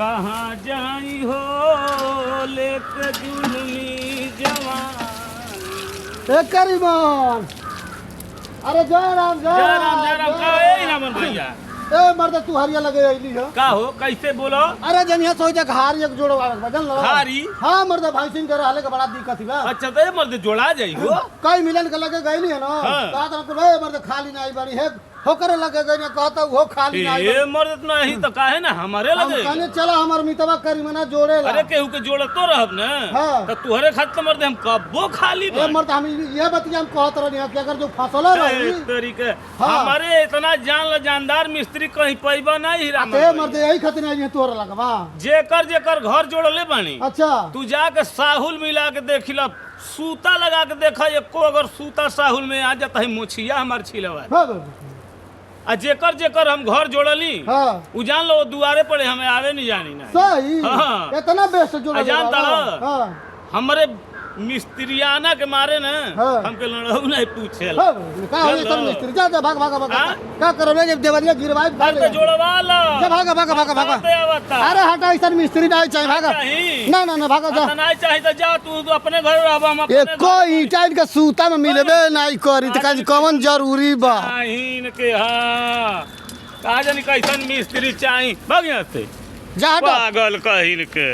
कहाँ जाई हो लेके जुलमी जवान। ए करीमन, अरे जय राम जय जय राम राम का ए रामन भैया। ए मर्द तू हरिया लगे अइली हो का हो कैसे बोलो। अरे जनिया सोचा घारी एक जोड़ो आवे बदल लो घारी? हां मर्द भाई सिंह के रहले के बड़ा दिक्कत बा। अच्छा तो ये मर्द जोड़ा जाई हो। कई मिलन के लगे गइली है ना हाँ। कहत रह भाई मर्द खाली नहीं बड़ी है होकर लगे गई कहता वो खाली नहीं ये मर्द नहीं तो काहे ना हमारे लगे। कहने चला हमर मितवा करीमना जोड़े ला। अरे केहू के जोड़ तो रहब ना। हाँ। तो तुहरे खातिर मर्द हम कब्बो खाली ए मर्द हम ये बतिया हम कहत रहनी कि अगर जो फसल रही तरीके हाँ। हमारे इतना जानदार मिस्त्री कहीं पैबा नहीं हीरा ए मर्द यही खातिर नहीं तोर लगवा। जेकर जेकर घर जोड़ले बानी अच्छा तू जाके साहुल मिला के देखिला, सूता लगा के देखा एको अगर सूता साहुल में आ जाता है मोछिया हमार छिलवा। हाँ आ जेकर जेकर हम घर जोड़ली हाँ उ जान लो दुआरे पड़े हमें आवे नहीं जानी ना। सही हाँ। इतना बेस्ट जोड़ा जानता रहो। हां हमारे मिस्त्रियाना के मारे ना हाँ। हमके लड़ऊ नहीं पूछे हां का हो सब मिस्त्री जा जा भाग भाग भाग हाँ? का करबे जब देवरिया गिरवाई भाग तो जोड़वा लो। जा भाग भाग भाग भाग अरे हटा ऐसा मिस्त्री नहीं चाहिए भाग ना ना ना भाग जा नहीं चाहिए तो जा तू अपने घर रहब हम अपने एको ईटा के सूता में मिलबे नहीं करी त काज कौन जरूरी बा। चाहिए के हाँ कहा जानी कैसन मिस्त्री चाहिए भाग यहाँ से जा हटा पागल कहीं के।